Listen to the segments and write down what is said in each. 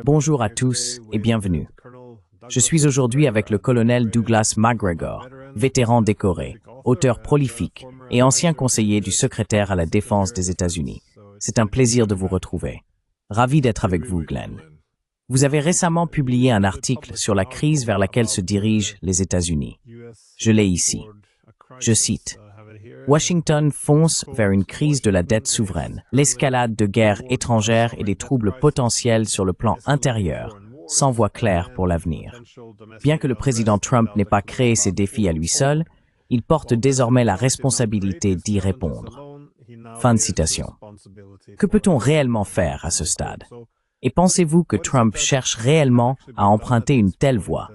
Bonjour à tous et bienvenue. Je suis aujourd'hui avec le colonel Douglas McGregor, vétéran décoré, auteur prolifique et ancien conseiller du secrétaire à la Défense des États-Unis. C'est un plaisir de vous retrouver. Ravi d'être avec vous, Glenn. Vous avez récemment publié un article sur la crise vers laquelle se dirigent les États-Unis. Je l'ai ici. Je cite: Washington fonce vers une crise de la dette souveraine, l'escalade de guerres étrangères et des troubles potentiels sur le plan intérieur, sans voie claire pour l'avenir. Bien que le président Trump n'ait pas créé ces défis à lui seul, il porte désormais la responsabilité d'y répondre. Fin de citation. Que peut-on réellement faire à ce stade? Et pensez-vous que Trump cherche réellement à emprunter une telle voie?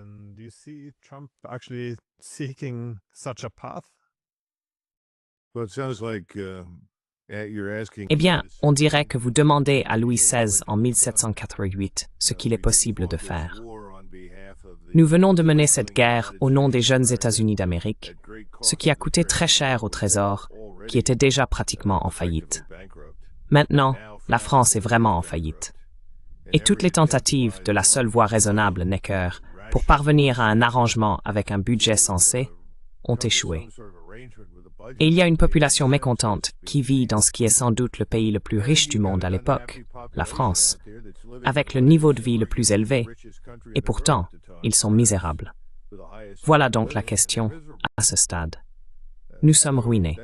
Eh bien, on dirait que vous demandez à Louis XVI en 1788 ce qu'il est possible de faire. Nous venons de mener cette guerre au nom des jeunes États-Unis d'Amérique, ce qui a coûté très cher au Trésor, qui était déjà pratiquement en faillite. Maintenant, la France est vraiment en faillite. Et toutes les tentatives de la seule voie raisonnable, Necker, pour parvenir à un arrangement avec un budget sensé, ont échoué. Et il y a une population mécontente qui vit dans ce qui est sans doute le pays le plus riche du monde à l'époque, la France, avec le niveau de vie le plus élevé, et pourtant, ils sont misérables. Voilà donc la question à ce stade. Nous sommes ruinés.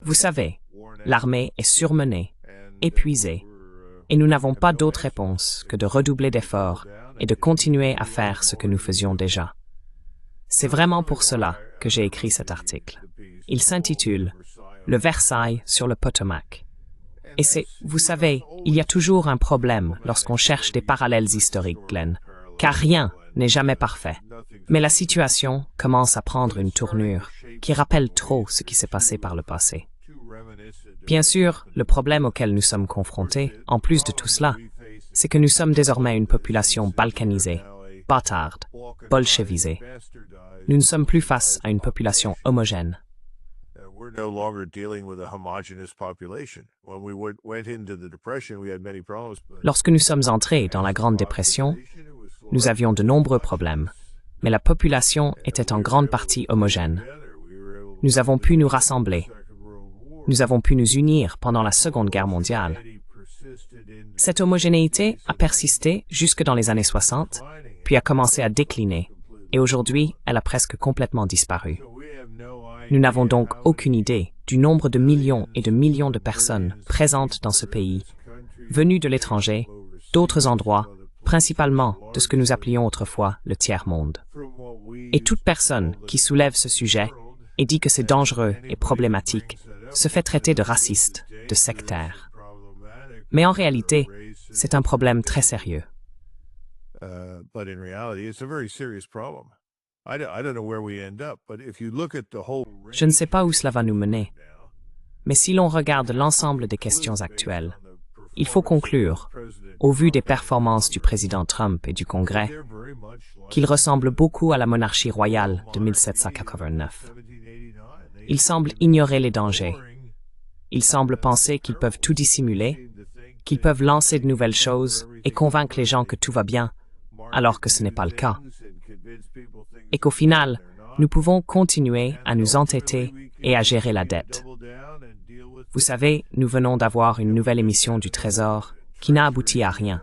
Vous savez, l'armée est surmenée, épuisée, et nous n'avons pas d'autre réponse que de redoubler d'efforts et de continuer à faire ce que nous faisions déjà. C'est vraiment pour cela que j'ai écrit cet article. Il s'intitule « Le Versailles sur le Potomac ». Et c'est, vous savez, il y a toujours un problème lorsqu'on cherche des parallèles historiques, Glenn, car rien n'est jamais parfait. Mais la situation commence à prendre une tournure qui rappelle trop ce qui s'est passé par le passé. Bien sûr, le problème auquel nous sommes confrontés, en plus de tout cela, c'est que nous sommes désormais une population balkanisée, bâtarde, bolchevisée. Nous ne sommes plus face à une population homogène. Lorsque nous sommes entrés dans la Grande Dépression, nous avions de nombreux problèmes, mais la population était en grande partie homogène. Nous avons pu nous rassembler. Nous avons pu nous unir pendant la Seconde Guerre mondiale. Cette homogénéité a persisté jusque dans les années 60, puis a commencé à décliner, et aujourd'hui, elle a presque complètement disparu. Nous n'avons donc aucune idée du nombre de millions et de millions de personnes présentes dans ce pays, venues de l'étranger, d'autres endroits, principalement de ce que nous appelions autrefois le tiers-monde. Et toute personne qui soulève ce sujet et dit que c'est dangereux et problématique se fait traiter de raciste, de sectaire. Mais en réalité, c'est un problème très sérieux. Je ne sais pas où cela va nous mener, mais si l'on regarde l'ensemble des questions actuelles, il faut conclure, au vu des performances du président Trump et du Congrès, qu'il ressemble beaucoup à la monarchie royale de 1789. Il semble ignorer les dangers. Il semble penser qu'ils peuvent tout dissimuler, qu'ils peuvent lancer de nouvelles choses et convaincre les gens que tout va bien, alors que ce n'est pas le cas. Et qu'au final, nous pouvons continuer à nous entêter et à gérer la dette. Vous savez, nous venons d'avoir une nouvelle émission du Trésor qui n'a abouti à rien.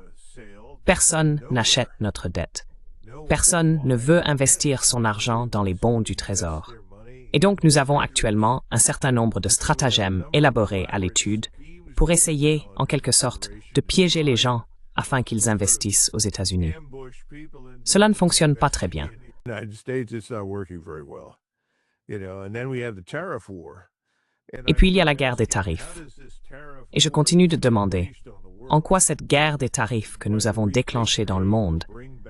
Personne n'achète notre dette. Personne ne veut investir son argent dans les bons du Trésor. Et donc nous avons actuellement un certain nombre de stratagèmes élaborés à l'étude pour essayer, en quelque sorte, de piéger les gens afin qu'ils investissent aux États-Unis. Cela ne fonctionne pas très bien. Et puis il y a la guerre des tarifs. Et je continue de demander, en quoi cette guerre des tarifs que nous avons déclenchée dans le monde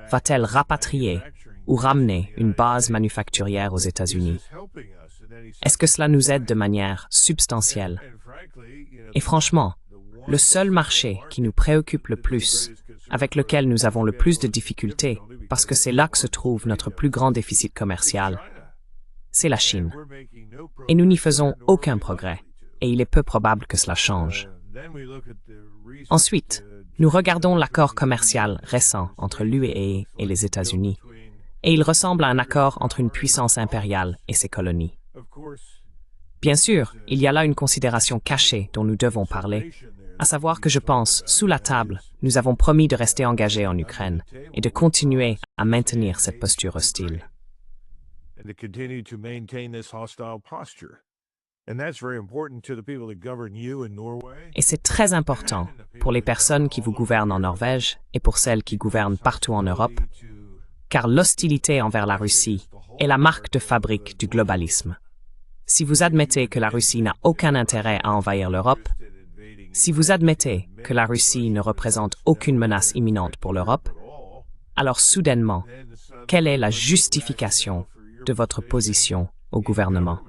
va-t-elle rapatrier ou ramener une base manufacturière aux États-Unis? Est-ce que cela nous aide de manière substantielle? Et franchement, le seul marché qui nous préoccupe le plus, avec lequel nous avons le plus de difficultés, parce que c'est là que se trouve notre plus grand déficit commercial, c'est la Chine. Et nous n'y faisons aucun progrès, et il est peu probable que cela change. Ensuite, nous regardons l'accord commercial récent entre l'UE et les États-Unis, et il ressemble à un accord entre une puissance impériale et ses colonies. Bien sûr, il y a là une considération cachée dont nous devons parler, à savoir que je pense, sous la table, nous avons promis de rester engagés en Ukraine et de continuer à maintenir cette posture hostile. Et c'est très important pour les personnes qui vous gouvernent en Norvège et pour celles qui gouvernent partout en Europe, car l'hostilité envers la Russie est la marque de fabrique du globalisme. Si vous admettez que la Russie n'a aucun intérêt à envahir l'Europe, si vous admettez que la Russie ne représente aucune menace imminente pour l'Europe, alors soudainement, quelle est la justification de votre position au gouvernement?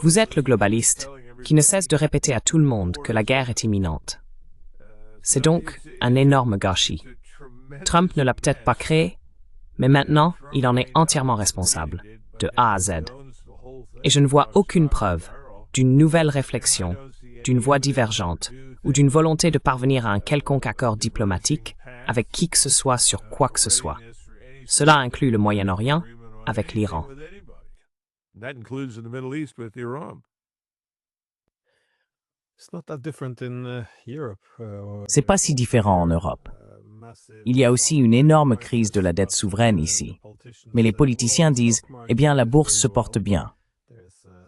Vous êtes le globaliste qui ne cesse de répéter à tout le monde que la guerre est imminente. C'est donc un énorme gâchis. Trump ne l'a peut-être pas créé, mais maintenant, il en est entièrement responsable, de A à Z. Et je ne vois aucune preuve d'une nouvelle réflexion, d'une voie divergente ou d'une volonté de parvenir à un quelconque accord diplomatique avec qui que ce soit sur quoi que ce soit. Cela inclut le Moyen-Orient avec l'Iran. C'est pas si différent en Europe. Il y a aussi une énorme crise de la dette souveraine ici. Mais les politiciens disent, eh bien, la bourse se porte bien.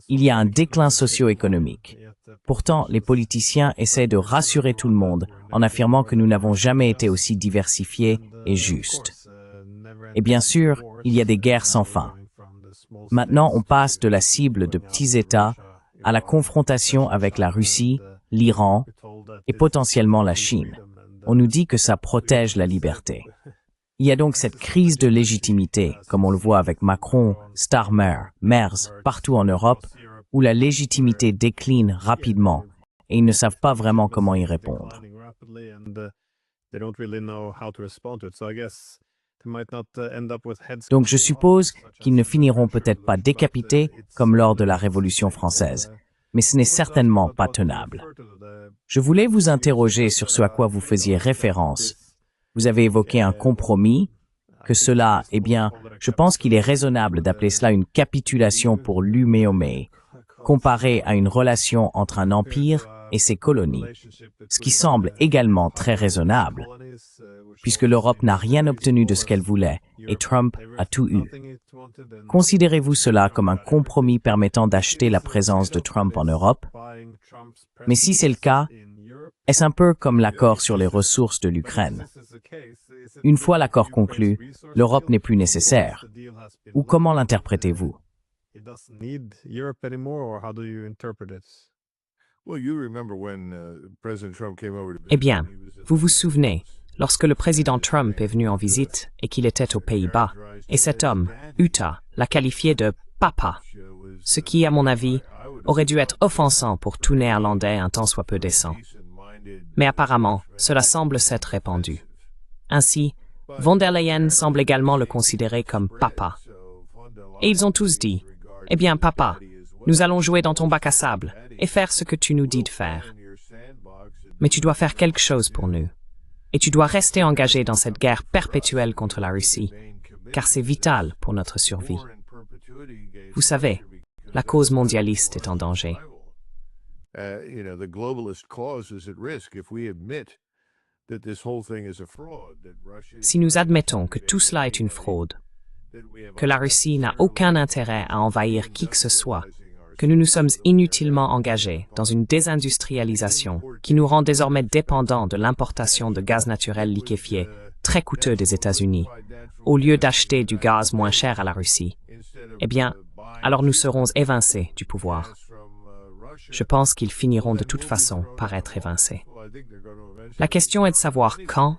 Il y a un déclin socio-économique. Pourtant, les politiciens essaient de rassurer tout le monde en affirmant que nous n'avons jamais été aussi diversifiés et justes. Et bien sûr, il y a des guerres sans fin. Maintenant, on passe de la cible de petits États à la confrontation avec la Russie, l'Iran et potentiellement la Chine. On nous dit que ça protège la liberté. Il y a donc cette crise de légitimité, comme on le voit avec Macron, Starmer, Merz, partout en Europe, où la légitimité décline rapidement et ils ne savent pas vraiment comment y répondre. Donc je suppose qu'ils ne finiront peut-être pas décapités comme lors de la Révolution française, mais ce n'est certainement pas tenable. Je voulais vous interroger sur ce à quoi vous faisiez référence. Vous avez évoqué un compromis, que cela, eh bien, je pense qu'il est raisonnable d'appeler cela une capitulation pour l'Umeomé, comparé à une relation entre un empire et ses colonies, ce qui semble également très raisonnable, puisque l'Europe n'a rien obtenu de ce qu'elle voulait et Trump a tout eu. Considérez-vous cela comme un compromis permettant d'acheter la présence de Trump en Europe? Mais si c'est le cas, est-ce un peu comme l'accord sur les ressources de l'Ukraine? Une fois l'accord conclu, l'Europe n'est plus nécessaire. Ou comment l'interprétez-vous? Eh bien, vous vous souvenez, lorsque le président Trump est venu en visite et qu'il était aux Pays-Bas, et cet homme, Utah, l'a qualifié de « papa », ce qui, à mon avis, aurait dû être offensant pour tout Néerlandais un tant soit peu décent. Mais apparemment, cela semble s'être répandu. Ainsi, von der Leyen semble également le considérer comme « papa ». Et ils ont tous dit « Eh bien, papa, nous allons jouer dans ton bac à sable et faire ce que tu nous dis de faire. Mais tu dois faire quelque chose pour nous. Et tu dois rester engagé dans cette guerre perpétuelle contre la Russie, car c'est vital pour notre survie. Vous savez, la cause mondialiste est en danger. Si nous admettons que tout cela est une fraude, que la Russie n'a aucun intérêt à envahir qui que ce soit, que nous nous sommes inutilement engagés dans une désindustrialisation qui nous rend désormais dépendants de l'importation de gaz naturel liquéfié, très coûteux des États-Unis, au lieu d'acheter du gaz moins cher à la Russie, eh bien, alors nous serons évincés du pouvoir. Je pense qu'ils finiront de toute façon par être évincés. La question est de savoir quand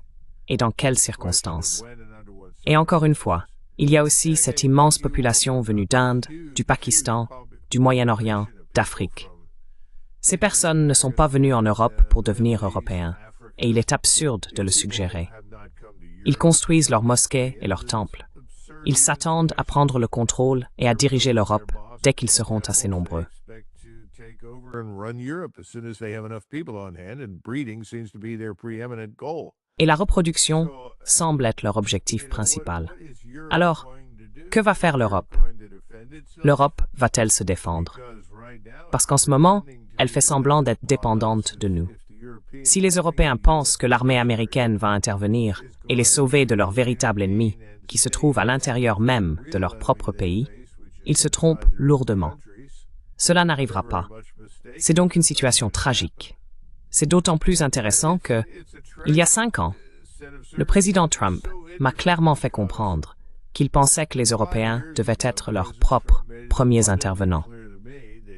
et dans quelles circonstances. Et encore une fois, il y a aussi cette immense population venue d'Inde, du Pakistan, du Moyen-Orient, d'Afrique. Ces personnes ne sont pas venues en Europe pour devenir européens, et il est absurde de le suggérer. Ils construisent leurs mosquées et leurs temples. Ils s'attendent à prendre le contrôle et à diriger l'Europe dès qu'ils seront assez nombreux. Et la reproduction semble être leur objectif principal. Alors, que va faire l'Europe? L'Europe va-t-elle se défendre? Parce qu'en ce moment, elle fait semblant d'être dépendante de nous. Si les Européens pensent que l'armée américaine va intervenir et les sauver de leur véritable ennemi, qui se trouve à l'intérieur même de leur propre pays, ils se trompent lourdement. Cela n'arrivera pas. C'est donc une situation tragique. C'est d'autant plus intéressant que, il y a 5 ans, le président Trump m'a clairement fait comprendre qu'il pensait que les Européens devaient être leurs propres premiers intervenants.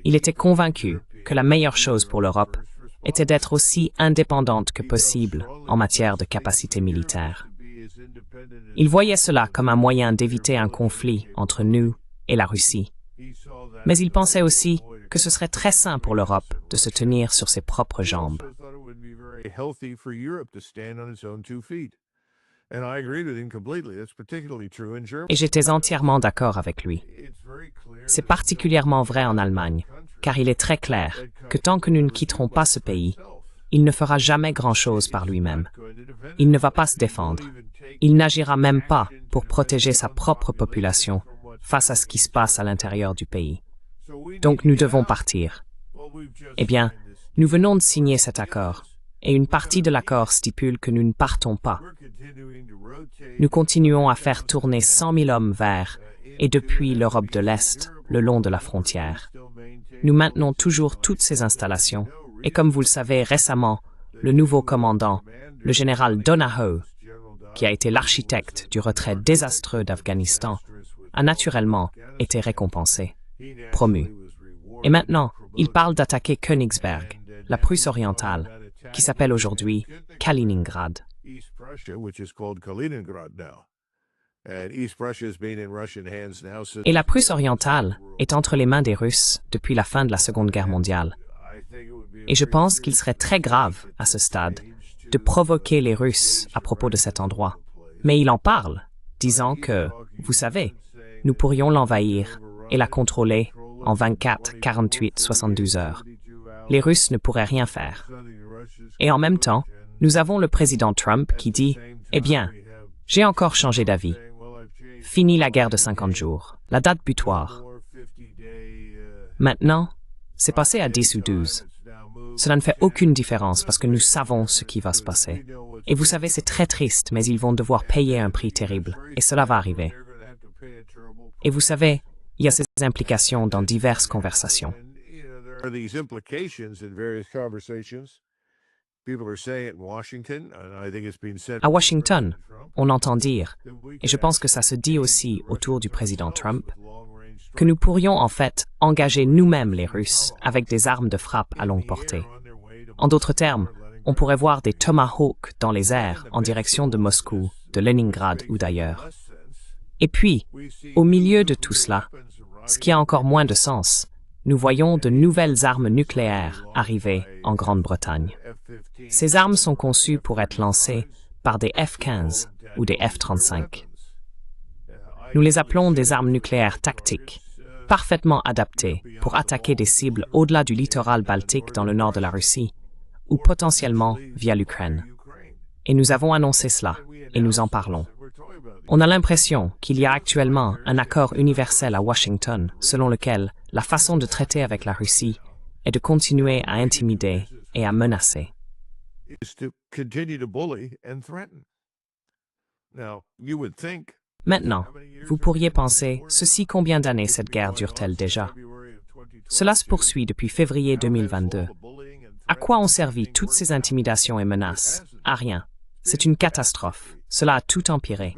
Il était convaincu que la meilleure chose pour l'Europe était d'être aussi indépendante que possible en matière de capacité militaire. Il voyait cela comme un moyen d'éviter un conflit entre nous et la Russie. Mais il pensait aussi que ce serait très sain pour l'Europe de se tenir sur ses propres jambes. Et j'étais entièrement d'accord avec lui. C'est particulièrement vrai en Allemagne, car il est très clair que tant que nous ne quitterons pas ce pays, il ne fera jamais grand-chose par lui-même. Il ne va pas se défendre. Il n'agira même pas pour protéger sa propre population face à ce qui se passe à l'intérieur du pays. Donc nous devons partir. Eh bien, nous venons de signer cet accord, et une partie de l'accord stipule que nous ne partons pas. Nous continuons à faire tourner 100 000 hommes vers et depuis l'Europe de l'Est, le long de la frontière. Nous maintenons toujours toutes ces installations, et comme vous le savez récemment, le nouveau commandant, le général Donahoe, qui a été l'architecte du retrait désastreux d'Afghanistan, a naturellement été récompensé, promu. Et maintenant, il parle d'attaquer Königsberg, la Prusse orientale, qui s'appelle aujourd'hui Kaliningrad. Et la Prusse orientale est entre les mains des Russes depuis la fin de la Seconde Guerre mondiale. Et je pense qu'il serait très grave, à ce stade, de provoquer les Russes à propos de cet endroit. Mais il en parle, disant que, vous savez, nous pourrions l'envahir et la contrôler en 24, 48, 72 heures. Les Russes ne pourraient rien faire. Et en même temps, nous avons le président Trump qui dit « Eh bien, j'ai encore changé d'avis. Fini la guerre de 50 jours, la date butoir. Maintenant, c'est passé à 10 ou 12. Cela ne fait aucune différence parce que nous savons ce qui va se passer. Et vous savez, c'est très triste, mais ils vont devoir payer un prix terrible. Et cela va arriver. Et vous savez, il y a ces implications dans diverses conversations. À Washington, on entend dire, et je pense que ça se dit aussi autour du président Trump, que nous pourrions en fait engager nous-mêmes les Russes avec des armes de frappe à longue portée. En d'autres termes, on pourrait voir des Tomahawks dans les airs en direction de Moscou, de Leningrad ou d'ailleurs. Et puis, au milieu de tout cela, ce qui a encore moins de sens, nous voyons de nouvelles armes nucléaires arriver en Grande-Bretagne. Ces armes sont conçues pour être lancées par des F-15 ou des F-35. Nous les appelons des armes nucléaires tactiques, parfaitement adaptées pour attaquer des cibles au-delà du littoral baltique dans le nord de la Russie, ou potentiellement via l'Ukraine. Et nous avons annoncé cela, et nous en parlons. On a l'impression qu'il y a actuellement un accord universel à Washington selon lequel la façon de traiter avec la Russie est de continuer à intimider et à menacer. Maintenant, vous pourriez penser, ceci combien d'années cette guerre dure-t-elle déjà? Cela se poursuit depuis février 2022. À quoi ont servi toutes ces intimidations et menaces? À rien. C'est une catastrophe. Cela a tout empiré.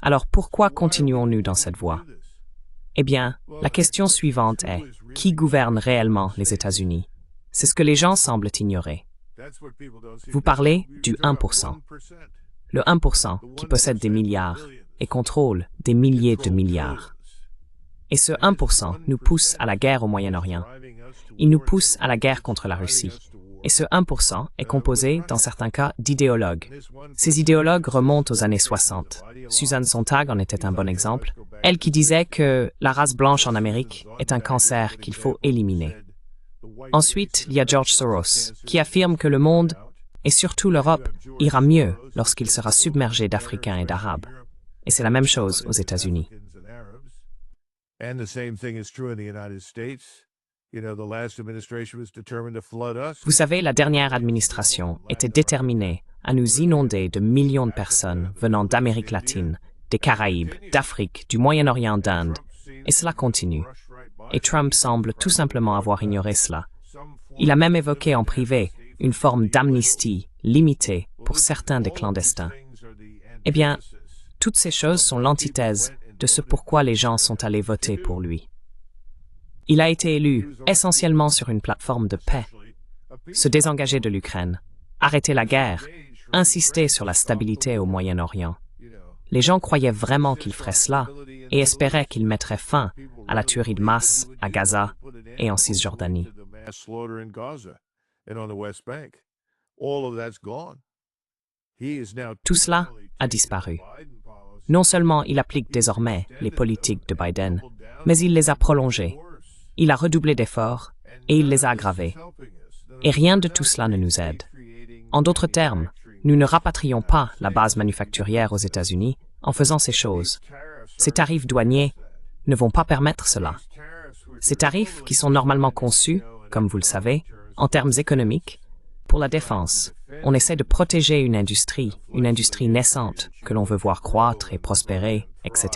Alors pourquoi continuons-nous dans cette voie? Eh bien, la question suivante est, qui gouverne réellement les États-Unis? C'est ce que les gens semblent ignorer. Vous parlez du 1%. Le 1% qui possède des milliards et contrôle des milliers de milliards. Et ce 1% nous pousse à la guerre au Moyen-Orient. Il nous pousse à la guerre contre la Russie. Et ce 1% est composé, dans certains cas, d'idéologues. Ces idéologues remontent aux années 60. Susan Sontag en était un bon exemple. Elle qui disait que la race blanche en Amérique est un cancer qu'il faut éliminer. Ensuite, il y a George Soros, qui affirme que le monde, et surtout l'Europe, ira mieux lorsqu'il sera submergé d'Africains et d'Arabes. Et c'est la même chose aux États-Unis. Vous savez, la dernière administration était déterminée à nous inonder de millions de personnes venant d'Amérique latine, des Caraïbes, d'Afrique, du Moyen-Orient, d'Inde. Et cela continue. Et Trump semble tout simplement avoir ignoré cela. Il a même évoqué en privé une forme d'amnistie limitée pour certains des clandestins. Eh bien, toutes ces choses sont l'antithèse de ce pourquoi les gens sont allés voter pour lui. Il a été élu essentiellement sur une plateforme de paix. Se désengager de l'Ukraine, arrêter la guerre, insister sur la stabilité au Moyen-Orient. Les gens croyaient vraiment qu'il ferait cela et espéraient qu'il mettrait fin à la tuerie de masse à Gaza et en Cisjordanie. Tout cela a disparu. Non seulement il applique désormais les politiques de Biden, mais il les a prolongées. Il a redoublé d'efforts et il les a aggravés. Et rien de tout cela ne nous aide. En d'autres termes, nous ne rapatrions pas la base manufacturière aux États-Unis en faisant ces choses. Ces tarifs douaniers ne vont pas permettre cela. Ces tarifs qui sont normalement conçus, comme vous le savez, en termes économiques, pour la défense. On essaie de protéger une industrie naissante que l'on veut voir croître et prospérer, etc.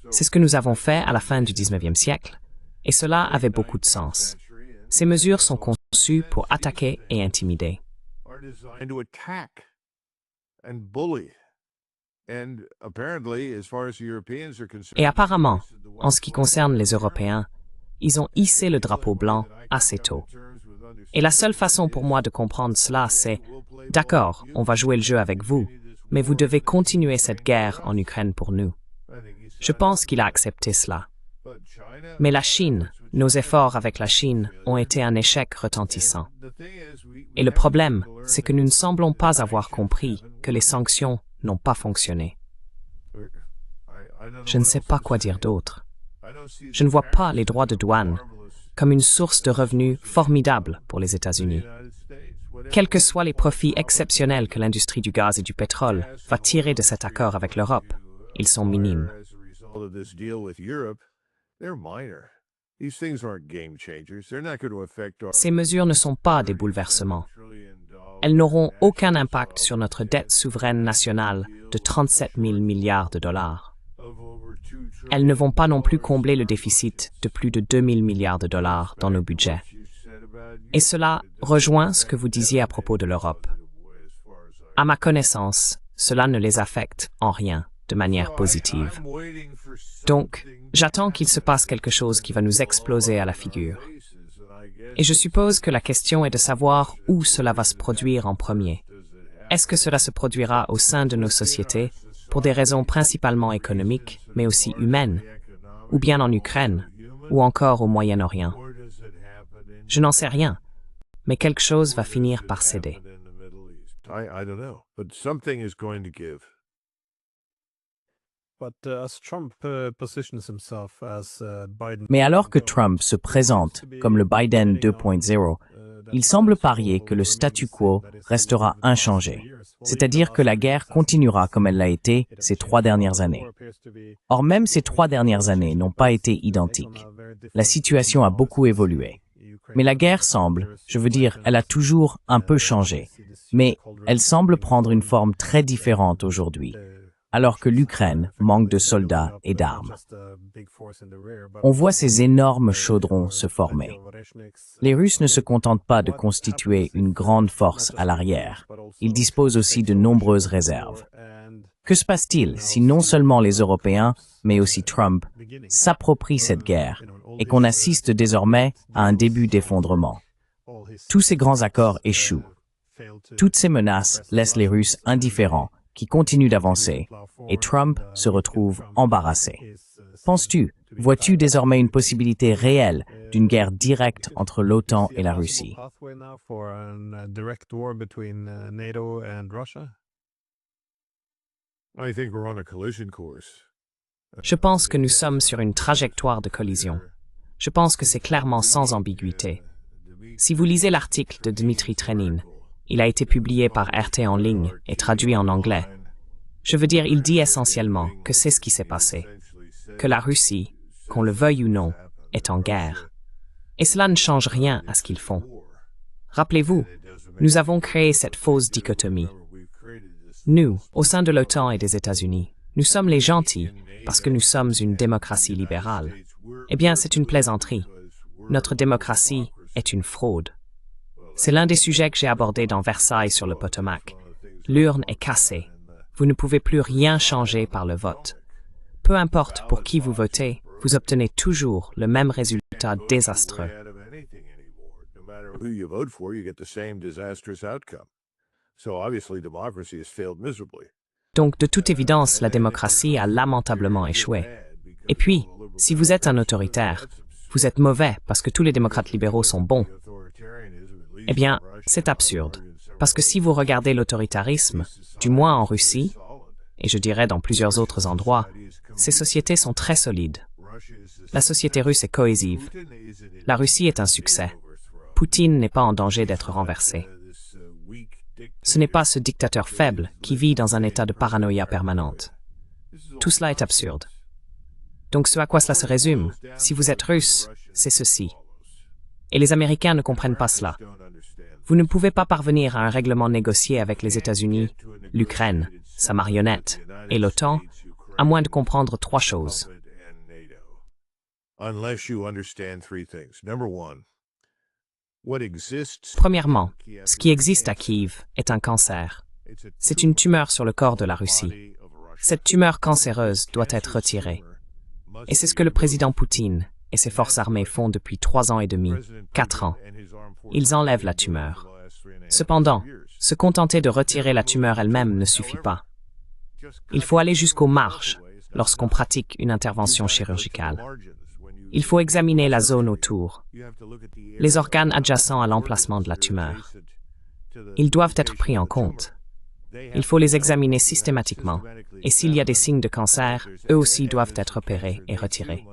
C'est ce que nous avons fait à la fin du 19e siècle, et cela avait beaucoup de sens. Ces mesures sont conçues pour attaquer et intimider. Et apparemment, en ce qui concerne les Européens, ils ont hissé le drapeau blanc assez tôt. Et la seule façon pour moi de comprendre cela, c'est « D'accord, on va jouer le jeu avec vous, mais vous devez continuer cette guerre en Ukraine pour nous. » Je pense qu'il a accepté cela. Mais la Chine, nos efforts avec la Chine ont été un échec retentissant. Et le problème, c'est que nous ne semblons pas avoir compris que les sanctions n'ont pas fonctionné. Je ne sais pas quoi dire d'autre. Je ne vois pas les droits de douane comme une source de revenus formidable pour les États-Unis. Quels que soient les profits exceptionnels que l'industrie du gaz et du pétrole va tirer de cet accord avec l'Europe, ils sont minimes. Ces mesures ne sont pas des bouleversements. Elles n'auront aucun impact sur notre dette souveraine nationale de 37 000 milliards de dollars. Elles ne vont pas non plus combler le déficit de plus de 2 000 milliards de dollars dans nos budgets. Et cela rejoint ce que vous disiez à propos de l'Europe. À ma connaissance, cela ne les affecte en rien de manière positive. Donc, j'attends qu'il se passe quelque chose qui va nous exploser à la figure. Et je suppose que la question est de savoir où cela va se produire en premier. Est-ce que cela se produira au sein de nos sociétés pour des raisons principalement économiques, mais aussi humaines, ou bien en Ukraine, ou encore au Moyen-Orient? Je n'en sais rien, mais quelque chose va finir par céder. Mais alors que Trump se présente comme le Biden 2.0, il semble parier que le statu quo restera inchangé, c'est-à-dire que la guerre continuera comme elle l'a été ces 3 dernières années. Or, même ces 3 dernières années n'ont pas été identiques. La situation a beaucoup évolué. Mais la guerre semble, je veux dire, elle a toujours un peu changé, mais elle semble prendre une forme très différente aujourd'hui, alors que l'Ukraine manque de soldats et d'armes. On voit ces énormes chaudrons se former. Les Russes ne se contentent pas de constituer une grande force à l'arrière. Ils disposent aussi de nombreuses réserves. Que se passe-t-il si non seulement les Européens, mais aussi Trump, s'approprient cette guerre et qu'on assiste désormais à un début d'effondrement? Tous ces grands accords échouent. Toutes ces menaces laissent les Russes indifférents, qui continue d'avancer, et Trump se retrouve embarrassé. Penses-tu, vois-tu désormais une possibilité réelle d'une guerre directe entre l'OTAN et la Russie. Je pense que nous sommes sur une trajectoire de collision. Je pense que c'est clairement sans ambiguïté. Si vous lisez l'article de Dmitri Trenin, il a été publié par RT en ligne et traduit en anglais. Je veux dire, il dit essentiellement que c'est ce qui s'est passé, que la Russie, qu'on le veuille ou non, est en guerre. Et cela ne change rien à ce qu'ils font. Rappelez-vous, nous avons créé cette fausse dichotomie. Nous, au sein de l'OTAN et des États-Unis, nous sommes les gentils parce que nous sommes une démocratie libérale. Eh bien, c'est une plaisanterie. Notre démocratie est une fraude. C'est l'un des sujets que j'ai abordés dans Versailles sur le Potomac. L'urne est cassée. Vous ne pouvez plus rien changer par le vote. Peu importe pour qui vous votez, vous obtenez toujours le même résultat désastreux. Donc, de toute évidence, la démocratie a lamentablement échoué. Et puis, si vous êtes un autoritaire, vous êtes mauvais parce que tous les démocrates libéraux sont bons. Eh bien, c'est absurde. Parce que si vous regardez l'autoritarisme, du moins en Russie, et je dirais dans plusieurs autres endroits, ces sociétés sont très solides. La société russe est cohésive. La Russie est un succès. Poutine n'est pas en danger d'être renversé. Ce n'est pas ce dictateur faible qui vit dans un état de paranoïa permanente. Tout cela est absurde. Donc ce à quoi cela se résume, si vous êtes russe, c'est ceci. Et les Américains ne comprennent pas cela. Vous ne pouvez pas parvenir à un règlement négocié avec les États-Unis, l'Ukraine, sa marionnette et l'OTAN, à moins de comprendre trois choses. Premièrement, ce qui existe à Kiev est un cancer. C'est une tumeur sur le corps de la Russie. Cette tumeur cancéreuse doit être retirée. Et c'est ce que le président Poutine et ses forces armées font depuis 3 ans et demi, 4 ans. Ils enlèvent la tumeur. Cependant, se contenter de retirer la tumeur elle-même ne suffit pas. Il faut aller jusqu'aux marges lorsqu'on pratique une intervention chirurgicale. Il faut examiner la zone autour, les organes adjacents à l'emplacement de la tumeur. Ils doivent être pris en compte. Il faut les examiner systématiquement, et s'il y a des signes de cancer, eux aussi doivent être opérés et retirés.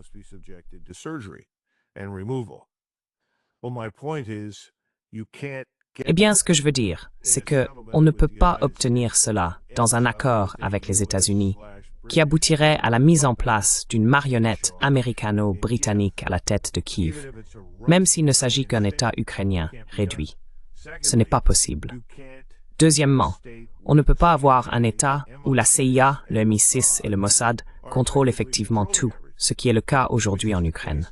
Eh bien, ce que je veux dire, c'est que on ne peut pas obtenir cela dans un accord avec les États-Unis qui aboutirait à la mise en place d'une marionnette américano-britannique à la tête de Kiev, même s'il ne s'agit qu'un État ukrainien réduit. Ce n'est pas possible. Deuxièmement, on ne peut pas avoir un État où la CIA, le MI6 et le Mossad contrôlent effectivement tout, ce qui est le cas aujourd'hui en Ukraine.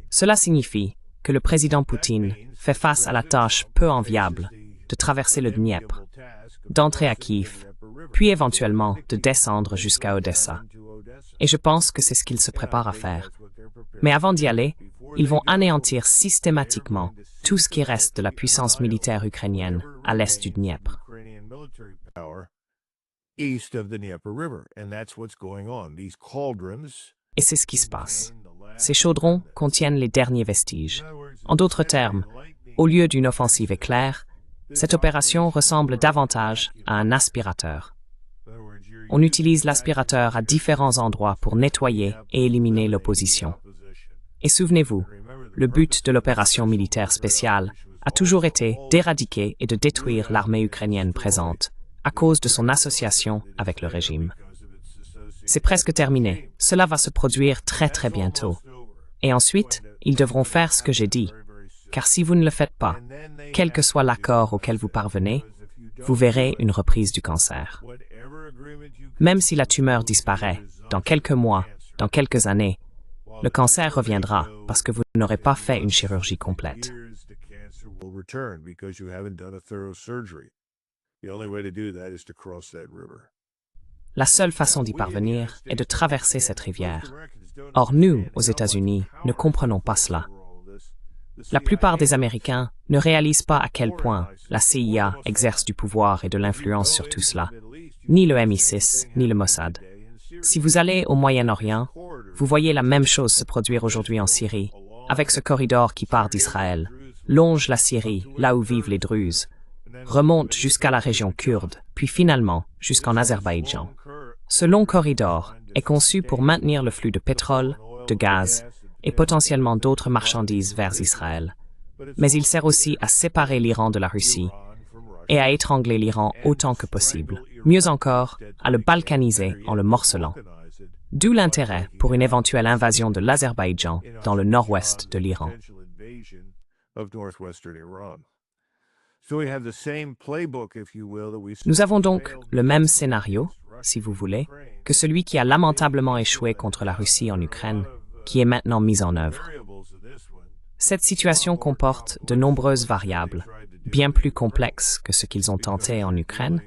Cela signifie que le président Poutine fait face à la tâche peu enviable de traverser le Dniepr, d'entrer à Kiev, puis éventuellement de descendre jusqu'à Odessa. Et je pense que c'est ce qu'il se prépare à faire. Mais avant d'y aller, ils vont anéantir systématiquement tout ce qui reste de la puissance militaire ukrainienne à l'est du Dniepr. Et c'est ce qui se passe. Ces chaudrons contiennent les derniers vestiges. En d'autres termes, au lieu d'une offensive éclair, cette opération ressemble davantage à un aspirateur. On utilise l'aspirateur à différents endroits pour nettoyer et éliminer l'opposition. Et souvenez-vous, le but de l'opération militaire spéciale a toujours été d'éradiquer et de détruire l'armée ukrainienne présente, à cause de son association avec le régime. C'est presque terminé. Cela va se produire très bientôt. Et ensuite, ils devront faire ce que j'ai dit. Car si vous ne le faites pas, quel que soit l'accord auquel vous parvenez, vous verrez une reprise du cancer. Même si la tumeur disparaît, dans quelques mois, dans quelques années, le cancer reviendra parce que vous n'aurez pas fait une chirurgie complète. La seule façon d'y parvenir est de traverser cette rivière. Or nous, aux États-Unis, ne comprenons pas cela. La plupart des Américains ne réalisent pas à quel point la CIA exerce du pouvoir et de l'influence sur tout cela, ni le MI6, ni le Mossad. Si vous allez au Moyen-Orient, vous voyez la même chose se produire aujourd'hui en Syrie, avec ce corridor qui part d'Israël, longe la Syrie, là où vivent les Druzes, remonte jusqu'à la région kurde, puis finalement jusqu'en Azerbaïdjan. Ce long corridor est conçu pour maintenir le flux de pétrole, de gaz et potentiellement d'autres marchandises vers Israël. Mais il sert aussi à séparer l'Iran de la Russie et à étrangler l'Iran autant que possible. Mieux encore, à le balkaniser en le morcelant. D'où l'intérêt pour une éventuelle invasion de l'Azerbaïdjan dans le nord-ouest de l'Iran. Nous avons donc le même scénario, si vous voulez, que celui qui a lamentablement échoué contre la Russie en Ukraine, qui est maintenant mis en œuvre. Cette situation comporte de nombreuses variables, bien plus complexes que ce qu'ils ont tenté en Ukraine,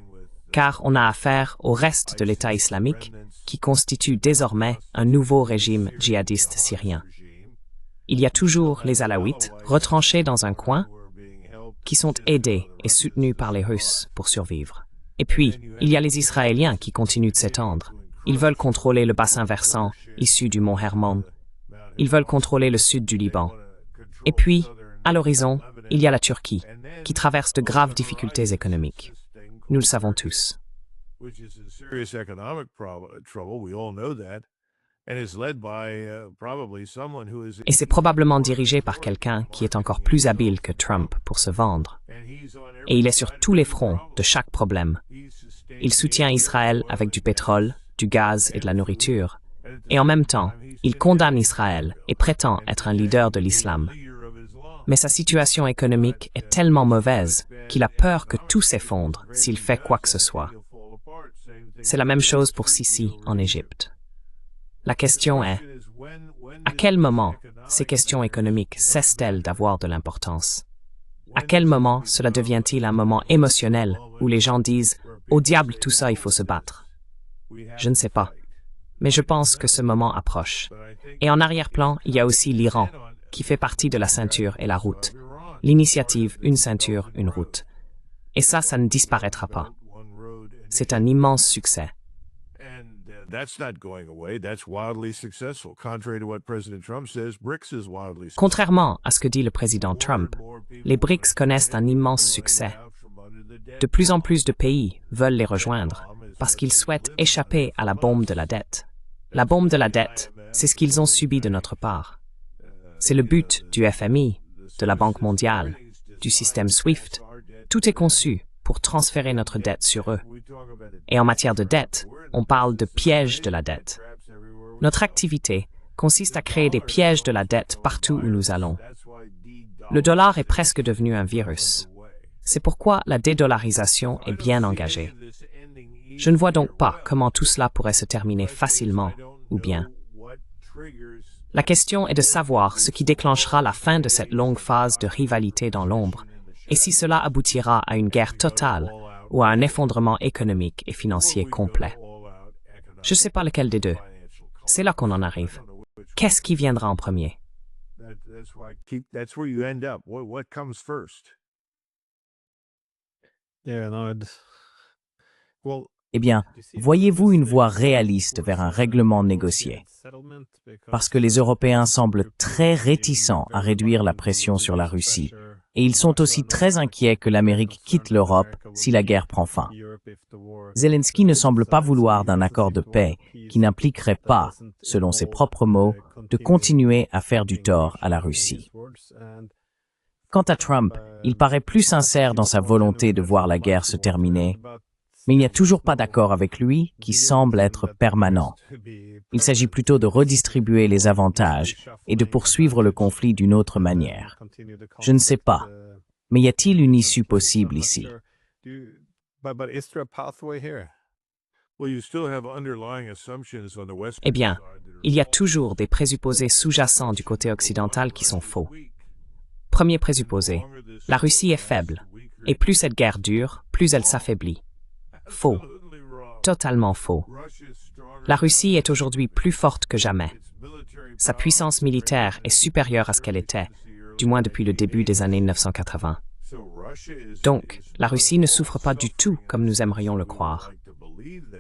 car on a affaire au reste de l'État islamique qui constitue désormais un nouveau régime djihadiste syrien. Il y a toujours les Alaouites, retranchés dans un coin, qui sont aidés et soutenus par les Russes pour survivre. Et puis, il y a les Israéliens qui continuent de s'étendre. Ils veulent contrôler le bassin versant issu du mont Hermon. Ils veulent contrôler le sud du Liban. Et puis, à l'horizon, il y a la Turquie, qui traverse de graves difficultés économiques. Nous le savons tous. Et c'est probablement dirigé par quelqu'un qui est encore plus habile que Trump pour se vendre. Et il est sur tous les fronts de chaque problème. Il soutient Israël avec du pétrole, du gaz et de la nourriture. Et en même temps, il condamne Israël et prétend être un leader de l'islam. Mais sa situation économique est tellement mauvaise qu'il a peur que tout s'effondre s'il fait quoi que ce soit. C'est la même chose pour Sisi en Égypte. La question est, à quel moment ces questions économiques cessent-elles d'avoir de l'importance? À quel moment cela devient-il un moment émotionnel où les gens disent « Au diable tout ça, il faut se battre ». Je ne sais pas, mais je pense que ce moment approche. Et en arrière-plan, il y a aussi l'Iran, qui fait partie de la ceinture et la route. L'initiative « Une ceinture, une route ». Et ça ne disparaîtra pas. C'est un immense succès. Contrairement à ce que dit le président Trump, les BRICS connaissent un immense succès. De plus en plus de pays veulent les rejoindre parce qu'ils souhaitent échapper à la bombe de la dette. La bombe de la dette, c'est ce qu'ils ont subi de notre part. C'est le but du FMI, de la Banque mondiale, du système SWIFT. Tout est conçu pour transférer notre dette sur eux. Et en matière de dette, on parle de pièges de la dette. Notre activité consiste à créer des pièges de la dette partout où nous allons. Le dollar est presque devenu un virus. C'est pourquoi la dédollarisation est bien engagée. Je ne vois donc pas comment tout cela pourrait se terminer facilement ou bien. La question est de savoir ce qui déclenchera la fin de cette longue phase de rivalité dans l'ombre et si cela aboutira à une guerre totale ou à un effondrement économique et financier complet. Je ne sais pas lequel des deux. C'est là qu'on en arrive. Qu'est-ce qui viendra en premier? Eh bien, voyez-vous une voie réaliste vers un règlement négocié? Parce que les Européens semblent très réticents à réduire la pression sur la Russie, et ils sont aussi très inquiets que l'Amérique quitte l'Europe si la guerre prend fin. Zelensky ne semble pas vouloir d'un accord de paix qui n'impliquerait pas, selon ses propres mots, de continuer à faire du tort à la Russie. Quant à Trump, il paraît plus sincère dans sa volonté de voir la guerre se terminer, mais il n'y a toujours pas d'accord avec lui qui semble être permanent. Il s'agit plutôt de redistribuer les avantages et de poursuivre le conflit d'une autre manière. Je ne sais pas, mais y a-t-il une issue possible ici? Eh bien, il y a toujours des présupposés sous-jacents du côté occidental qui sont faux. Premier présupposé, la Russie est faible, et plus cette guerre dure, plus elle s'affaiblit. Faux. Totalement faux. La Russie est aujourd'hui plus forte que jamais. Sa puissance militaire est supérieure à ce qu'elle était, du moins depuis le début des années 1980. Donc, la Russie ne souffre pas du tout comme nous aimerions le croire.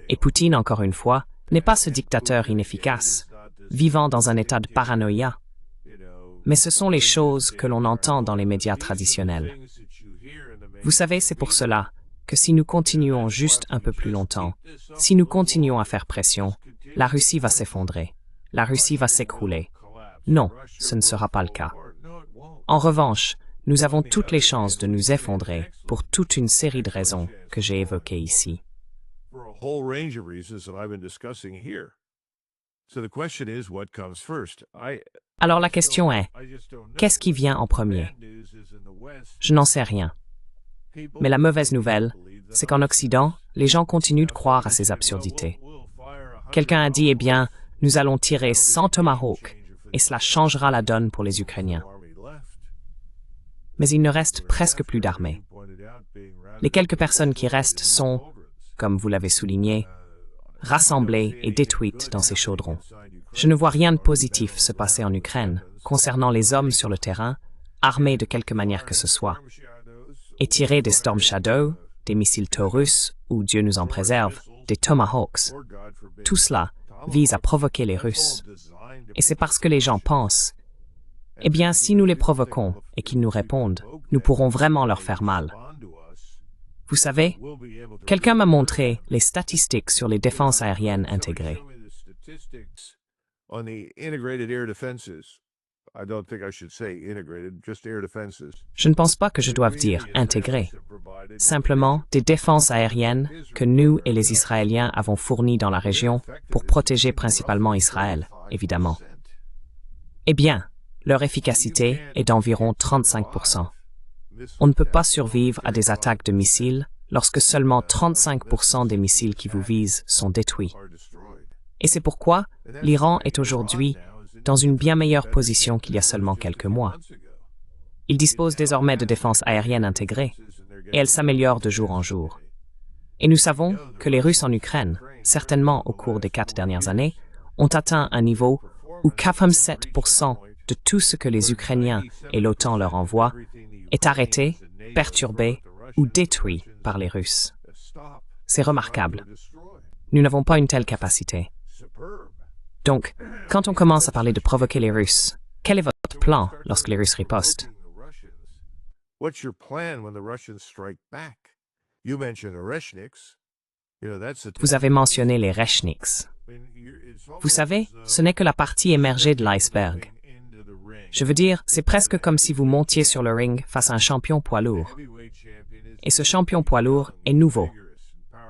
Et Poutine, encore une fois, n'est pas ce dictateur inefficace, vivant dans un état de paranoïa. mais ce sont les choses que l'on entend dans les médias traditionnels. Vous savez, c'est pour cela que si nous continuons juste un peu plus longtemps, si nous continuons à faire pression, la Russie va s'effondrer, la Russie va s'écrouler. Non, ce ne sera pas le cas. En revanche, nous avons toutes les chances de nous effondrer pour toute une série de raisons que j'ai évoquées ici. Alors la question est, qu'est-ce qui vient en premier? Je n'en sais rien. Mais la mauvaise nouvelle, c'est qu'en Occident, les gens continuent de croire à ces absurdités. Quelqu'un a dit, eh bien, nous allons tirer 100 Tomahawks et cela changera la donne pour les Ukrainiens. Mais il ne reste presque plus d'armée. Les quelques personnes qui restent sont, comme vous l'avez souligné, rassemblées et détruites dans ces chaudrons. Je ne vois rien de positif se passer en Ukraine concernant les hommes sur le terrain, armés de quelque manière que ce soit, et tirer des Storm Shadow, des missiles Taurus ou, Dieu nous en préserve, des Tomahawks. Tout cela vise à provoquer les Russes. Et c'est parce que les gens pensent, eh bien, si nous les provoquons et qu'ils nous répondent, nous pourrons vraiment leur faire mal. Vous savez, quelqu'un m'a montré les statistiques sur les défenses aériennes intégrées. Je ne pense pas que je doive dire intégrées. Simplement des défenses aériennes que nous et les Israéliens avons fournies dans la région pour protéger principalement Israël, évidemment. Eh bien, leur efficacité est d'environ 35%. On ne peut pas survivre à des attaques de missiles lorsque seulement 35% des missiles qui vous visent sont détruits. Et c'est pourquoi l'Iran est aujourd'hui dans une bien meilleure position qu'il y a seulement quelques mois. Il dispose désormais de défenses aériennes intégrées, et elles s'améliorent de jour en jour. Et nous savons que les Russes en Ukraine, certainement au cours des 4 dernières années, ont atteint un niveau où 47% de tout ce que les Ukrainiens et l'OTAN leur envoient est arrêté, perturbé ou détruit par les Russes. C'est remarquable. Nous n'avons pas une telle capacité. Donc, quand on commence à parler de provoquer les Russes, quel est votre plan lorsque les Russes ripostent? Vous avez mentionné les Rechniks. Vous savez, ce n'est que la partie émergée de l'iceberg. Je veux dire, c'est presque comme si vous montiez sur le ring face à un champion poids lourd. Et ce champion poids lourd est nouveau.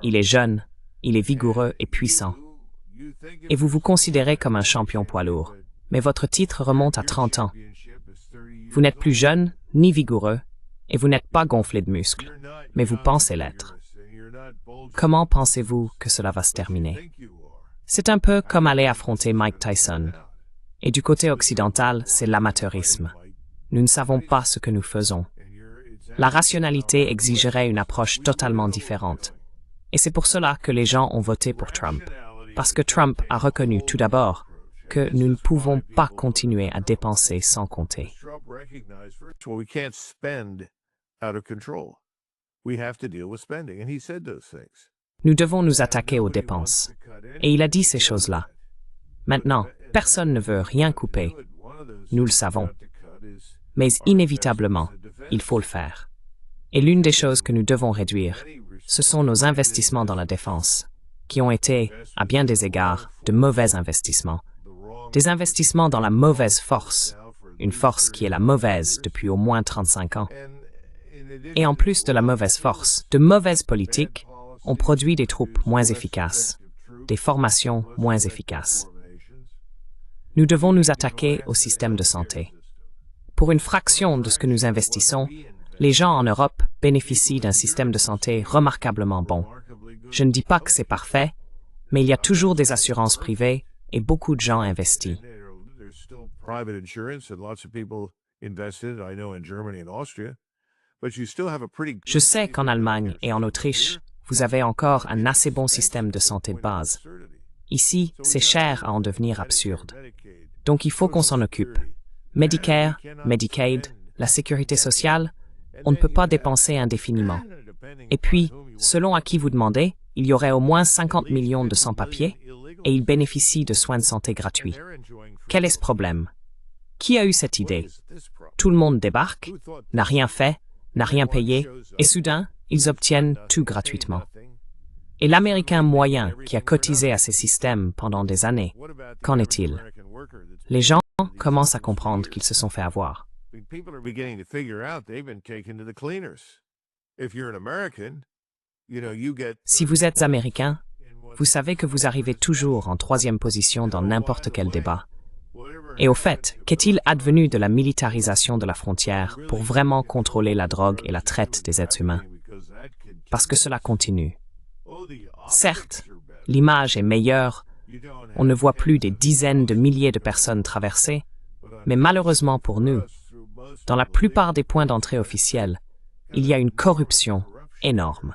Il est jeune, il est vigoureux et puissant. Et vous vous considérez comme un champion poids lourd, mais votre titre remonte à 30 ans. Vous n'êtes plus jeune ni vigoureux, et vous n'êtes pas gonflé de muscles, mais vous pensez l'être. Comment pensez-vous que cela va se terminer? C'est un peu comme aller affronter Mike Tyson. Et du côté occidental, c'est l'amateurisme. Nous ne savons pas ce que nous faisons. La rationalité exigerait une approche totalement différente. Et c'est pour cela que les gens ont voté pour Trump. Parce que Trump a reconnu tout d'abord que nous ne pouvons pas continuer à dépenser sans compter. Nous devons nous attaquer aux dépenses. Et il a dit ces choses-là. Maintenant, personne ne veut rien couper. Nous le savons. Mais inévitablement, il faut le faire. Et l'une des choses que nous devons réduire, ce sont nos investissements dans la défense, qui ont été, à bien des égards, de mauvais investissements. Des investissements dans la mauvaise force, une force qui est la mauvaise depuis au moins 35 ans. Et en plus de la mauvaise force, de mauvaises politiques ont produit des troupes moins efficaces, des formations moins efficaces. Nous devons nous attaquer au système de santé. Pour une fraction de ce que nous investissons, les gens en Europe bénéficient d'un système de santé remarquablement bon. Je ne dis pas que c'est parfait, mais il y a toujours des assurances privées et beaucoup de gens investis. Je sais qu'en Allemagne et en Autriche, vous avez encore un assez bon système de santé de base. Ici, c'est cher à en devenir absurde. Donc il faut qu'on s'en occupe. Medicare, Medicaid, la sécurité sociale, on ne peut pas dépenser indéfiniment. Et puis, selon à qui vous demandez, il y aurait au moins 50 millions de sans-papiers et ils bénéficient de soins de santé gratuits. Quel est ce problème? Qui a eu cette idée? Tout le monde débarque, n'a rien fait, n'a rien payé, et soudain, ils obtiennent tout gratuitement. Et l'Américain moyen qui a cotisé à ces systèmes pendant des années, qu'en est-il? Les gens commencent à comprendre qu'ils se sont fait avoir. Si vous êtes Américain, vous savez que vous arrivez toujours en troisième position dans n'importe quel débat. Et au fait, qu'est-il advenu de la militarisation de la frontière pour vraiment contrôler la drogue et la traite des êtres humains? Parce que cela continue. Certes, l'image est meilleure, on ne voit plus des dizaines de milliers de personnes traversées, mais malheureusement pour nous, dans la plupart des points d'entrée officiels, il y a une corruption énorme.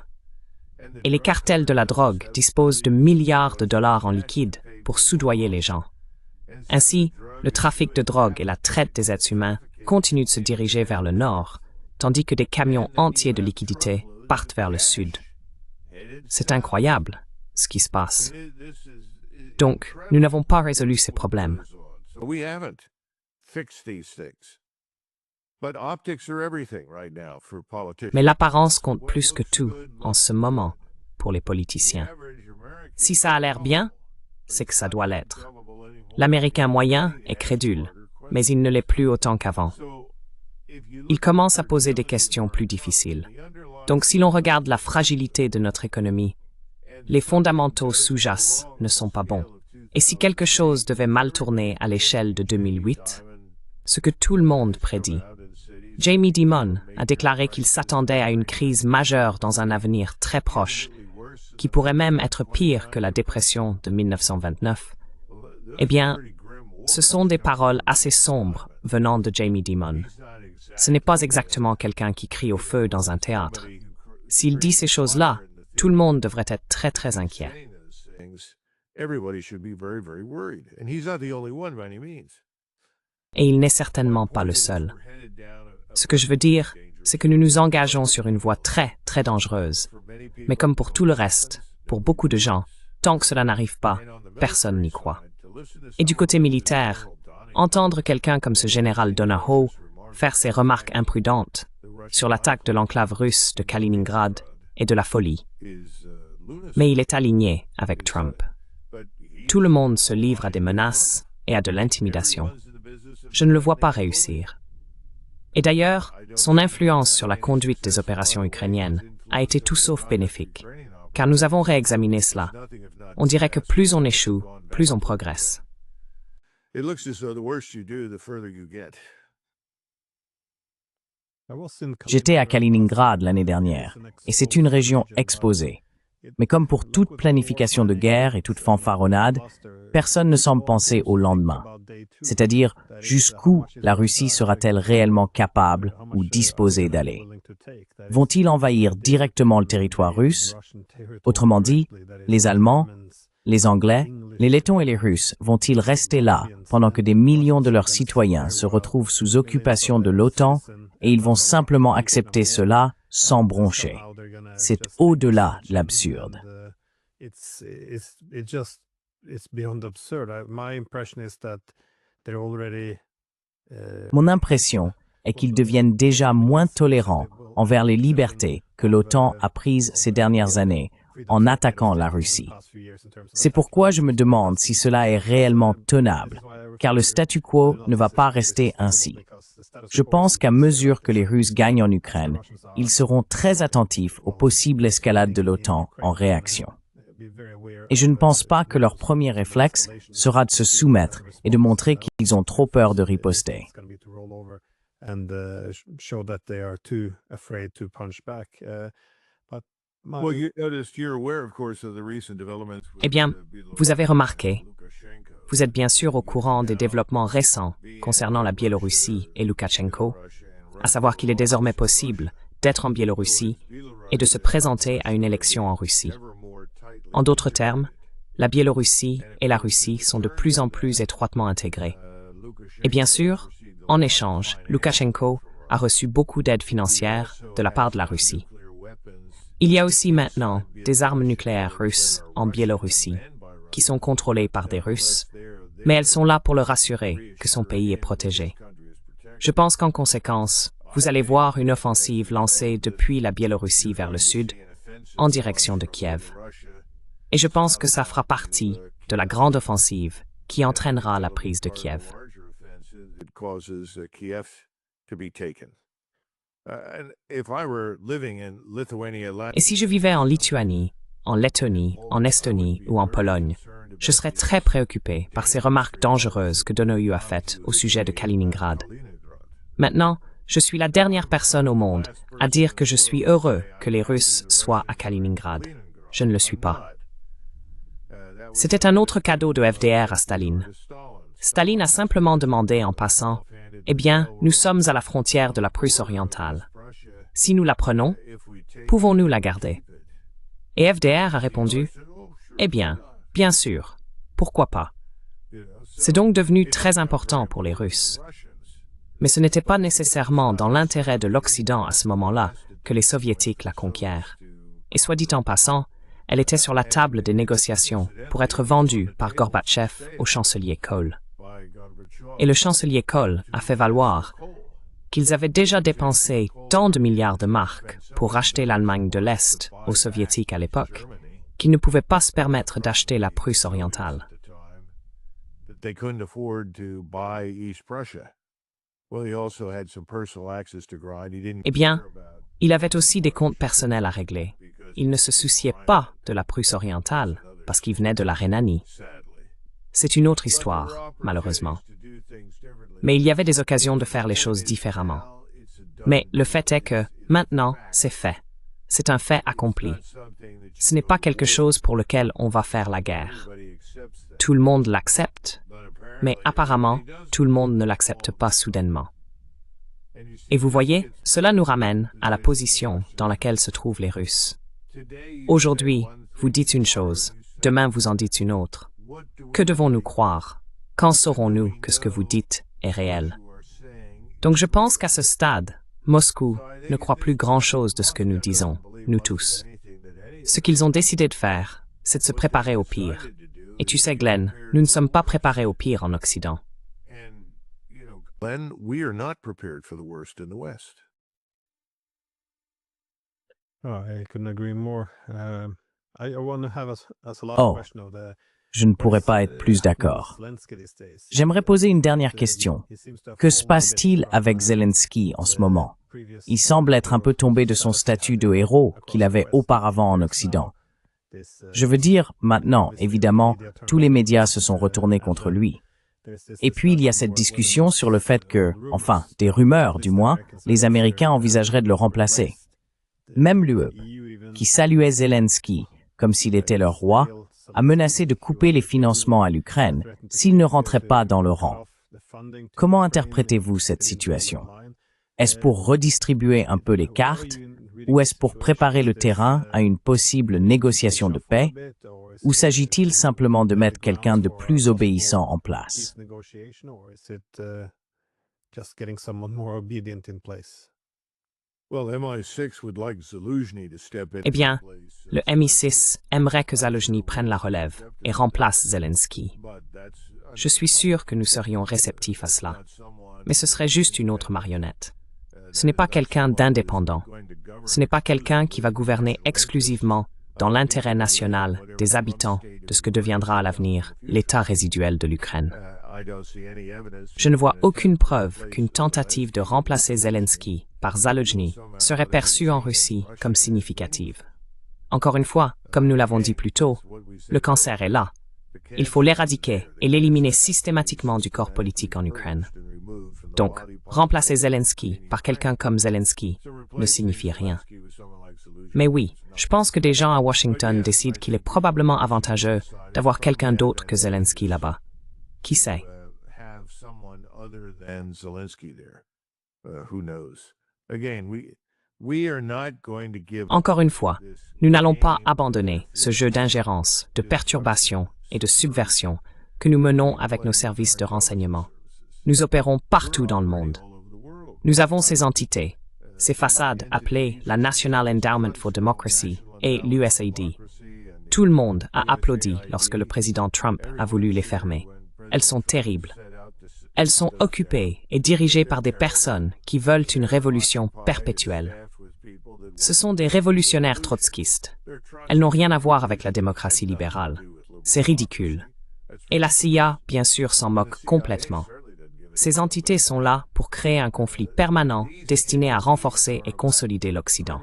Et les cartels de la drogue disposent de milliards de dollars en liquide pour soudoyer les gens. Ainsi, le trafic de drogue et la traite des êtres humains continuent de se diriger vers le nord, tandis que des camions entiers de liquidités partent vers le sud. C'est incroyable, ce qui se passe. Donc, nous n'avons pas résolu ces problèmes. Mais l'apparence compte plus que tout en ce moment pour les politiciens. Si ça a l'air bien, c'est que ça doit l'être. L'Américain moyen est crédule, mais il ne l'est plus autant qu'avant. Il commence à poser des questions plus difficiles. Donc si l'on regarde la fragilité de notre économie, les fondamentaux sous-jacents ne sont pas bons. Et si quelque chose devait mal tourner à l'échelle de 2008, ce que tout le monde prédit, Jamie Dimon a déclaré qu'il s'attendait à une crise majeure dans un avenir très proche, qui pourrait même être pire que la dépression de 1929. Eh bien, ce sont des paroles assez sombres venant de Jamie Dimon. Ce n'est pas exactement quelqu'un qui crie au feu dans un théâtre. S'il dit ces choses-là, tout le monde devrait être très très inquiet. Et il n'est certainement pas le seul. Ce que je veux dire, c'est que nous nous engageons sur une voie très très dangereuse. Mais comme pour tout le reste, pour beaucoup de gens, tant que cela n'arrive pas, personne n'y croit. Et du côté militaire, entendre quelqu'un comme ce général Donahoe faire ses remarques imprudentes sur l'attaque de l'enclave russe de Kaliningrad est de la folie. Mais il est aligné avec Trump. Tout le monde se livre à des menaces et à de l'intimidation. Je ne le vois pas réussir. Et d'ailleurs, son influence sur la conduite des opérations ukrainiennes a été tout sauf bénéfique, car nous avons réexaminé cela. On dirait que plus on échoue, plus on progresse. J'étais à Kaliningrad l'année dernière, et c'est une région exposée. Mais comme pour toute planification de guerre et toute fanfaronnade, personne ne semble penser au lendemain. C'est-à-dire, jusqu'où la Russie sera-t-elle réellement capable ou disposée d'aller? Vont-ils envahir directement le territoire russe? Autrement dit, les Allemands, les Anglais, les Lettons et les Russes vont-ils rester là pendant que des millions de leurs citoyens se retrouvent sous occupation de l'OTAN et ils vont simplement accepter cela sans broncher? C'est au-delà de l'absurde. Mon impression est qu'ils deviennent déjà moins tolérants envers les libertés que l'OTAN a prises ces dernières années en attaquant la Russie. C'est pourquoi je me demande si cela est réellement tenable, car le statu quo ne va pas rester ainsi. Je pense qu'à mesure que les Russes gagnent en Ukraine, ils seront très attentifs aux possibles escalades de l'OTAN en réaction. Et je ne pense pas que leur premier réflexe sera de se soumettre et de montrer qu'ils ont trop peur de riposter. Eh bien, vous avez remarqué, vous êtes bien sûr au courant des développements récents concernant la Biélorussie et Loukachenko, à savoir qu'il est désormais possible d'être en Biélorussie et de se présenter à une élection en Russie. En d'autres termes, la Biélorussie et la Russie sont de plus en plus étroitement intégrées. Et bien sûr, en échange, Loukachenko a reçu beaucoup d'aide financière de la part de la Russie. Il y a aussi maintenant des armes nucléaires russes en Biélorussie, qui sont contrôlées par des Russes, mais elles sont là pour le rassurer que son pays est protégé. Je pense qu'en conséquence, vous allez voir une offensive lancée depuis la Biélorussie vers le sud, en direction de Kiev. Et je pense que ça fera partie de la grande offensive qui entraînera la prise de Kiev. Et si je vivais en Lituanie, en Lettonie, en Estonie ou en Pologne, je serais très préoccupé par ces remarques dangereuses que Donohue a faites au sujet de Kaliningrad. Maintenant, je suis la dernière personne au monde à dire que je suis heureux que les Russes soient à Kaliningrad. Je ne le suis pas. C'était un autre cadeau de FDR à Staline. Staline a simplement demandé en passant, « Eh bien, nous sommes à la frontière de la Prusse orientale. Si nous la prenons, pouvons-nous la garder ?» Et FDR a répondu, « Eh bien, bien sûr, pourquoi pas ?» C'est donc devenu très important pour les Russes. Mais ce n'était pas nécessairement dans l'intérêt de l'Occident à ce moment-là que les Soviétiques la conquièrent. Et soit dit en passant, elle était sur la table des négociations pour être vendue par Gorbatchev au chancelier Kohl. Et le chancelier Kohl a fait valoir qu'ils avaient déjà dépensé tant de milliards de marks pour racheter l'Allemagne de l'Est aux Soviétiques à l'époque, qu'ils ne pouvaient pas se permettre d'acheter la Prusse orientale. Eh bien, il avait aussi des comptes personnels à régler. Il ne se souciait pas de la Prusse orientale parce qu'il venait de la Rhénanie. C'est une autre histoire, malheureusement. Mais il y avait des occasions de faire les choses différemment. Mais le fait est que, maintenant, c'est fait. C'est un fait accompli. Ce n'est pas quelque chose pour lequel on va faire la guerre. Tout le monde l'accepte, mais apparemment, tout le monde ne l'accepte pas soudainement. Et vous voyez, cela nous ramène à la position dans laquelle se trouvent les Russes. Aujourd'hui, vous dites une chose, demain vous en dites une autre. Que devons-nous croire? Quand saurons-nous que ce que vous dites est réel? Donc je pense qu'à ce stade, Moscou ne croit plus grand-chose de ce que nous disons, nous tous. Ce qu'ils ont décidé de faire, c'est de se préparer au pire. Et tu sais, Glenn, nous ne sommes pas préparés au pire en Occident. Glenn, we are not prepared for the worst in the West. Oh, I couldn't agree more. I want to have as a last Oh, question of the je ne pourrais pas être plus d'accord. J'aimerais poser une dernière question. Que se passe-t-il avec Zelensky en ce moment? Il semble être un peu tombé de son statut de héros qu'il avait auparavant en Occident. Je veux dire, maintenant, évidemment, tous les médias se sont retournés contre lui. Et puis il y a cette discussion sur le fait que, enfin, des rumeurs du moins, les Américains envisageraient de le remplacer. Même l'UE, qui saluait Zelensky comme s'il était leur roi, a menacé de couper les financements à l'Ukraine s'il ne rentrait pas dans le rang. Comment interprétez-vous cette situation? Est-ce pour redistribuer un peu les cartes, ou est-ce pour préparer le terrain à une possible négociation de paix, ou s'agit-il simplement de mettre quelqu'un de plus obéissant en place? Eh bien, le MI6 aimerait que Zaluzhny prenne la relève et remplace Zelensky. Je suis sûr que nous serions réceptifs à cela, mais ce serait juste une autre marionnette. Ce n'est pas quelqu'un d'indépendant. Ce n'est pas quelqu'un qui va gouverner exclusivement dans l'intérêt national des habitants de ce que deviendra à l'avenir l'État résiduel de l'Ukraine. Je ne vois aucune preuve qu'une tentative de remplacer Zelensky par Zaluzhny serait perçue en Russie comme significative. Encore une fois, comme nous l'avons dit plus tôt, le cancer est là. Il faut l'éradiquer et l'éliminer systématiquement du corps politique en Ukraine. Donc, remplacer Zelensky par quelqu'un comme Zelensky ne signifie rien. Mais oui, je pense que des gens à Washington décident qu'il est probablement avantageux d'avoir quelqu'un d'autre que Zelensky là-bas. Qui sait? Encore une fois, nous n'allons pas abandonner ce jeu d'ingérence, de perturbation et de subversion que nous menons avec nos services de renseignement. Nous opérons partout dans le monde. Nous avons ces entités, ces façades appelées la National Endowment for Democracy et l'USAID. Tout le monde a applaudi lorsque le président Trump a voulu les fermer. elles sont terribles. Elles sont occupées et dirigées par des personnes qui veulent une révolution perpétuelle. Ce sont des révolutionnaires trotskistes. Elles n'ont rien à voir avec la démocratie libérale. C'est ridicule. Et la CIA, bien sûr, s'en moque complètement. Ces entités sont là pour créer un conflit permanent destiné à renforcer et consolider l'Occident.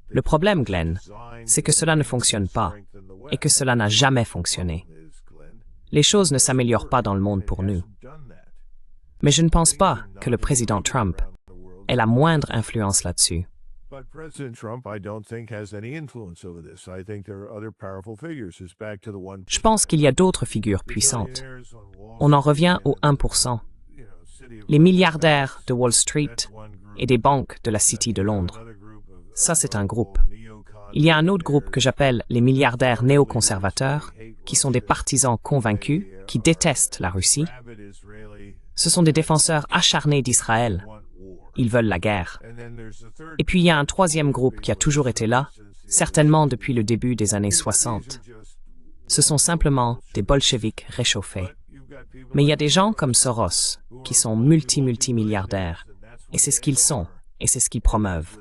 Le problème, Glenn, c'est que cela ne fonctionne pas et que cela n'a jamais fonctionné. Les choses ne s'améliorent pas dans le monde pour nous. Mais je ne pense pas que le président Trump ait la moindre influence là-dessus. But President Trump, I don't think, has any influence over this. I think there are other powerful figures. It's back to the one. Je pense qu'il y a d'autres figures puissantes. On en revient au 1%. Les milliardaires de Wall Street et des banques de la City de Londres. Ça, c'est un groupe. Il y a un autre groupe que j'appelle les milliardaires néoconservateurs, qui sont des partisans convaincus, qui détestent la Russie. Ce sont des défenseurs acharnés d'Israël. Ils veulent la guerre. Et puis il y a un troisième groupe qui a toujours été là, certainement depuis le début des années 60. Ce sont simplement des bolcheviks réchauffés. Mais il y a des gens comme Soros, qui sont multimilliardaires. Et c'est ce qu'ils sont, et c'est ce qu'ils promeuvent.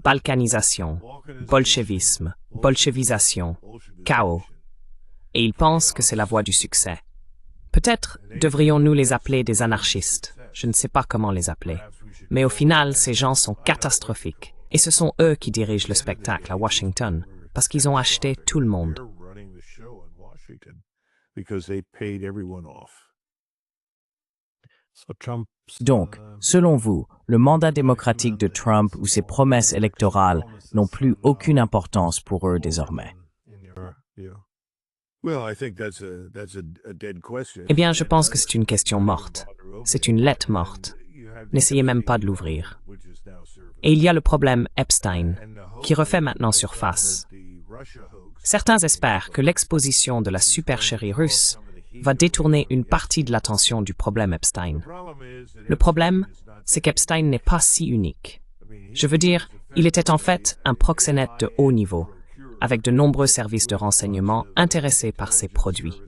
Balkanisation, bolchevisme, bolchevisation, chaos. Et ils pensent que c'est la voie du succès. Peut-être devrions-nous les appeler des anarchistes. Je ne sais pas comment les appeler. Mais au final, ces gens sont catastrophiques. Et ce sont eux qui dirigent le spectacle à Washington, parce qu'ils ont acheté tout le monde. Donc, selon vous, le mandat démocratique de Trump ou ses promesses électorales n'ont plus aucune importance pour eux désormais. Eh bien, je pense que c'est une question morte. C'est une lettre morte. N'essayez même pas de l'ouvrir. Et il y a le problème Epstein, qui refait maintenant surface. Certains espèrent que l'exposition de la supercherie russe va détourner une partie de l'attention du problème Epstein. Le problème, c'est qu'Epstein n'est pas si unique. Je veux dire, il était en fait un proxénète de haut niveau, avec de nombreux services de renseignement intéressés par ses produits.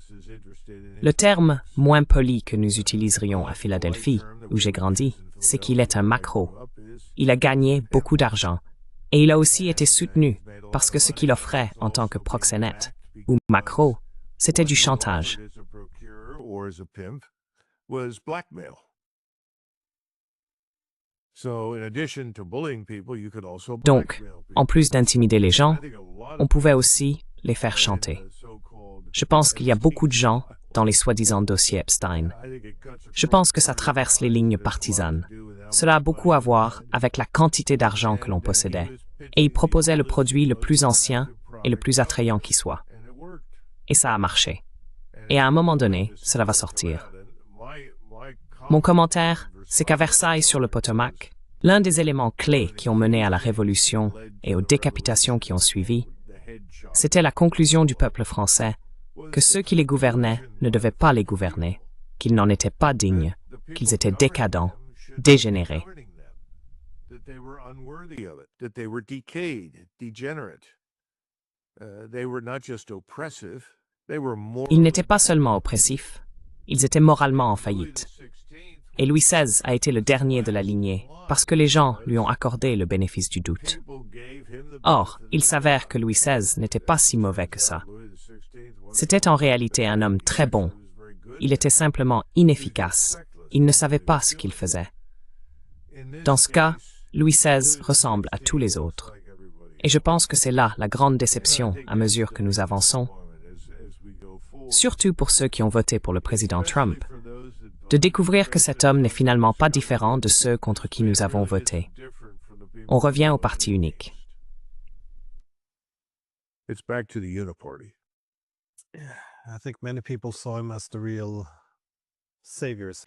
Le terme moins poli que nous utiliserions à Philadelphie, où j'ai grandi, c'est qu'il est un macro. Il a gagné beaucoup d'argent, et il a aussi été soutenu parce que ce qu'il offrait en tant que proxénète, ou macro, c'était du chantage. Donc, en plus d'intimider les gens, on pouvait aussi les faire chanter. Je pense qu'il y a beaucoup de gens dans les soi-disant dossiers Epstein. Je pense que ça traverse les lignes partisanes. Cela a beaucoup à voir avec la quantité d'argent que l'on possédait, et il proposait le produit le plus ancien et le plus attrayant qui soit. Et ça a marché. Et à un moment donné, cela va sortir. Mon commentaire, c'est qu'à Versailles sur le Potomac, l'un des éléments clés qui ont mené à la Révolution et aux décapitations qui ont suivi, c'était la conclusion du peuple français que ceux qui les gouvernaient ne devaient pas les gouverner, qu'ils n'en étaient pas dignes, qu'ils étaient décadents, dégénérés. Ils n'étaient pas seulement oppressifs, ils étaient moralement en faillite. Et Louis XVI a été le dernier de la lignée, parce que les gens lui ont accordé le bénéfice du doute. Or, il s'avère que Louis XVI n'était pas si mauvais que ça. C'était en réalité un homme très bon. Il était simplement inefficace. Il ne savait pas ce qu'il faisait. Dans ce cas, Louis XVI ressemble à tous les autres. Et je pense que c'est là la grande déception à mesure que nous avançons. Surtout pour ceux qui ont voté pour le président Trump, de découvrir que cet homme n'est finalement pas différent de ceux contre qui nous avons voté. On revient au parti unique.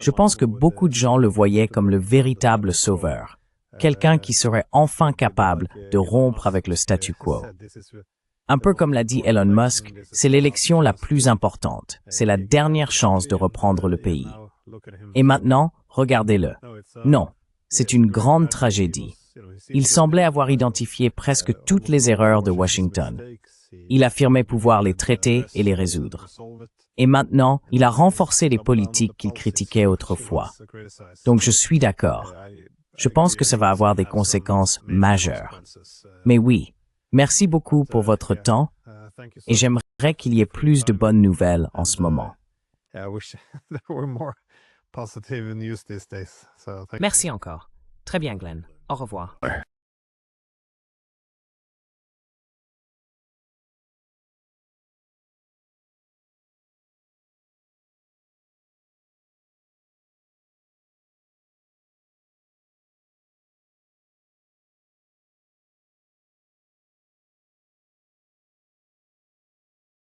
Je pense que beaucoup de gens le voyaient comme le véritable sauveur, quelqu'un qui serait enfin capable de rompre avec le statu quo. Un peu comme l'a dit Elon Musk, c'est l'élection la plus importante. C'est la dernière chance de reprendre le pays. Et maintenant, regardez-le. Non, c'est une grande tragédie. Il semblait avoir identifié presque toutes les erreurs de Washington. Il affirmait pouvoir les traiter et les résoudre. Et maintenant, il a renforcé les politiques qu'il critiquait autrefois. Donc je suis d'accord. Je pense que ça va avoir des conséquences majeures. Mais oui, merci beaucoup pour votre temps et j'aimerais qu'il y ait plus de bonnes nouvelles en ce moment. Merci encore. Très bien, Glenn. Au revoir.